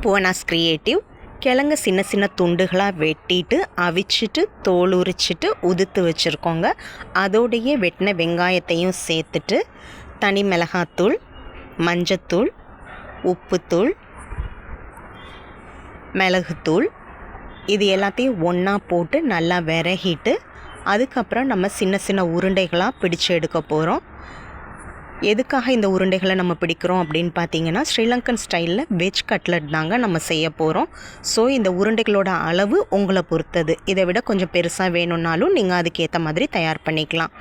Bhuvana's creative. கிழங்க சின்ன சின்ன துண்டுகளாக வெட்டிட்டு அவிச்சிட்டு தோல் உரிச்சிட்டு உதுத்து வச்சுருக்கோங்க. அதோடைய வெட்டின வெங்காயத்தையும் சேர்த்துட்டு தனி மிளகாத்தூள், மஞ்சத்தூள், உப்புத்தூள், மிளகுத்தூள் இது எல்லாத்தையும் ஒன்றா போட்டு நல்லா விரகிட்டு அதுக்கப்புறம் நம்ம சின்ன சின்ன உருண்டைகளாக பிடிச்சு எடுக்க போகிறோம். எதுக்காக இந்த உருண்டைகளை நம்ம பிடிக்கிறோம் அப்படின்னு பார்த்தீங்கன்னா, ஸ்ரீலங்கன் ஸ்டைலில் வெஜ் கட்லட் தாங்க நம்ம செய்ய போகிறோம். ஸோ இந்த உருண்டைகளோட அளவு உங்களை பொறுத்தது. இதை விட கொஞ்சம் பெருசாக வேணும்னாலும் நீங்கள் அதுக்கேற்ற மாதிரி தயார் பண்ணிக்கலாம்.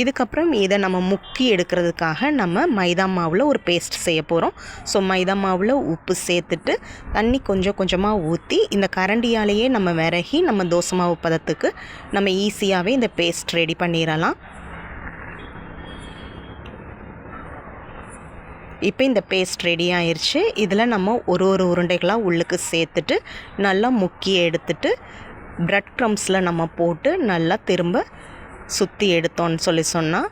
இதுக்கப்புறம் இதை நம்ம முக்கி எடுக்கிறதுக்காக நம்ம மைதா மாவில் ஒரு பேஸ்ட் செய்ய போகிறோம். ஸோ மைதா மாவில் உப்பு சேர்த்துட்டு தண்ணி கொஞ்சம் கொஞ்சமாக ஊற்றி இந்த கரண்டியாலேயே நம்ம விரகி நம்ம தோசை மாவு பதத்துக்கு நம்ம ஈஸியாகவே இந்த பேஸ்ட் ரெடி பண்ணிடலாம். இப்போ இந்த பேஸ்ட் ரெடி ஆயிடுச்சு. இதில் நம்ம ஒரு உருண்டைகளாக உள்ளுக்கு சேர்த்துட்டு நல்லா முக்கி எடுத்துட்டு ப்ரெட் க்ரம்ஸில் நம்ம போட்டு நல்லா திரும்ப சுற்றி எடுத்தோன்னு சொன்னால்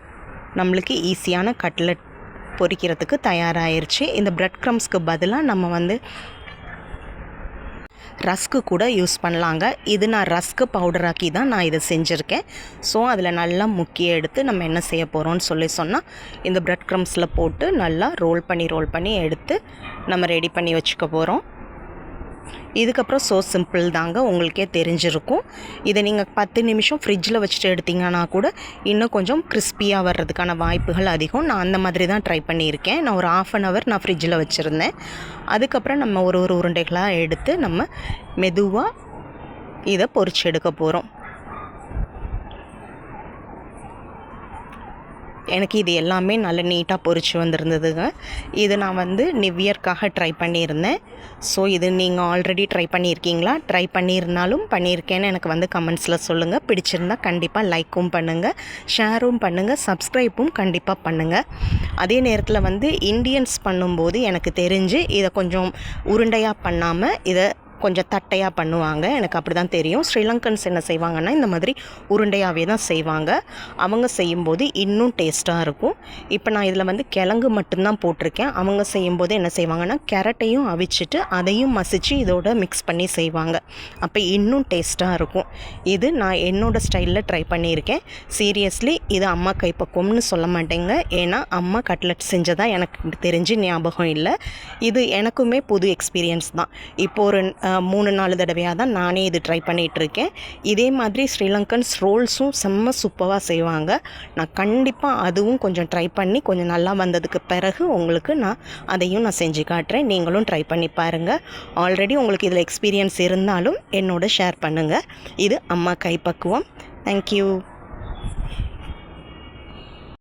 நம்மளுக்கு ஈஸியான கட்லட் பொரிக்கிறதுக்கு தயாராகிருச்சு. இந்த ப்ரெட் க்ரம்ஸ்க்கு பதிலாக நம்ம ரஸ்க்கு கூட யூஸ் பண்ணலாங்க. இது நான் ரஸ்க்கு பவுடராக்கி தான் நான் இதை செஞ்சுருக்கேன். ஸோ அதில் நல்லா முக்கி எடுத்து நம்ம என்ன செய்ய போகிறோம்னு சொன்னால் இந்த ப்ரெட் க்ரம்ஸில் போட்டு நல்லா ரோல் பண்ணி எடுத்து நம்ம ரெடி பண்ணி வச்சுக்க போகிறோம். இதுக்கப்புறம் ஸோ சிம்பிள் தாங்க, உங்களுக்கே தெரிஞ்சிருக்கும். இதை நீங்கள் 10 நிமிஷம் ஃப்ரிட்ஜில் வச்சுட்டு எடுத்திங்கன்னா கூட இன்னும் கொஞ்சம் கிறிஸ்பியாக வர்றதுக்கான வாய்ப்புகள் அதிகம். நான் அந்த மாதிரி தான் ட்ரை பண்ணியிருக்கேன். நான் ஒரு 1/2 hour நான் ஃப்ரிட்ஜில் வச்சுருந்தேன். அதுக்கப்புறம் நம்ம ஒரு உருண்டைகளாக எடுத்து நம்ம மெதுவாக இதை பொரிச்சு எடுக்க போகிறோம். எனக்கு இது எல்லாமே நல்ல நீட்டாக பொரிச்சு வந்திருந்ததுங்க. இது நான் நிவ்யர்க்காக ட்ரை பண்ணியிருந்தேன். ஸோ இது நீங்கள் ஆல்ரெடி ட்ரை பண்ணியிருக்கீங்களா? ட்ரை பண்ணியிருந்தாலும் பண்ணியிருக்கேன்னு எனக்கு கமெண்ட்ஸில் சொல்லுங்கள். பிடிச்சிருந்தா கண்டிப்பாக லைக்கும் பண்ணுங்கள், ஷேரும் பண்ணுங்கள், சப்ஸ்கிரைப்பும் கண்டிப்பாக பண்ணுங்கள். அதே நேரத்தில் இண்டியன்ஸ் பண்ணும்போது எனக்கு தெரிஞ்சு இதை கொஞ்சம் உருண்டையாக பண்ணாமல் இதை கொஞ்சம் தட்டையாக பண்ணுவாங்க. எனக்கு அப்படி தான் தெரியும். ஸ்ரீலங்கன்ஸ் என்ன செய்வாங்கன்னா இந்த மாதிரி உருண்டையாகவே தான் செய்வாங்க. அவங்க செய்யும்போது இன்னும் டேஸ்ட்டாக இருக்கும். இப்போ நான் இதில் கிழங்கு மட்டும்தான் போட்டிருக்கேன். அவங்க செய்யும்போது என்ன செய்வாங்கன்னா கேரட்டையும் அவிச்சிட்டு அதையும் மசித்து இதோட மிக்ஸ் பண்ணி செய்வாங்க. அப்போ இன்னும் டேஸ்ட்டாக இருக்கும். இது நான் என்னோடய ஸ்டைலில் ட்ரை பண்ணியிருக்கேன். சீரியஸ்லி இது அம்மா கைப்பக்குவம்னு சொல்ல மாட்டேங்க. ஏன்னா அம்மா கட்லட் செஞ்சதாக எனக்கு தெரிஞ்சு ஞாபகம் இல்லை. இது எனக்குமே புது எக்ஸ்பீரியன்ஸ் தான். இப்போ ஒரு 3-4 தடவையாக தான் நானே இது ட்ரை பண்ணிகிட்ருக்கேன். இதே மாதிரி ஸ்ரீலங்கன்ஸ் ரோல்ஸும் செம்ம சூப்பராக செய்வாங்க. நான் கண்டிப்பாக அதுவும் கொஞ்சம் ட்ரை பண்ணி கொஞ்சம் நல்லா வந்ததுக்கு பிறகு உங்களுக்கு அதையும் நான் செஞ்சு காட்டுறேன். நீங்களும் ட்ரை பண்ணி பாருங்கள். ஆல்ரெடி உங்களுக்கு இதில் எக்ஸ்பீரியன்ஸ் இருந்தாலும் என்னோட ஷேர் பண்ணுங்கள். இது அம்மா கைப்பக்குவம். தேங்க்யூ.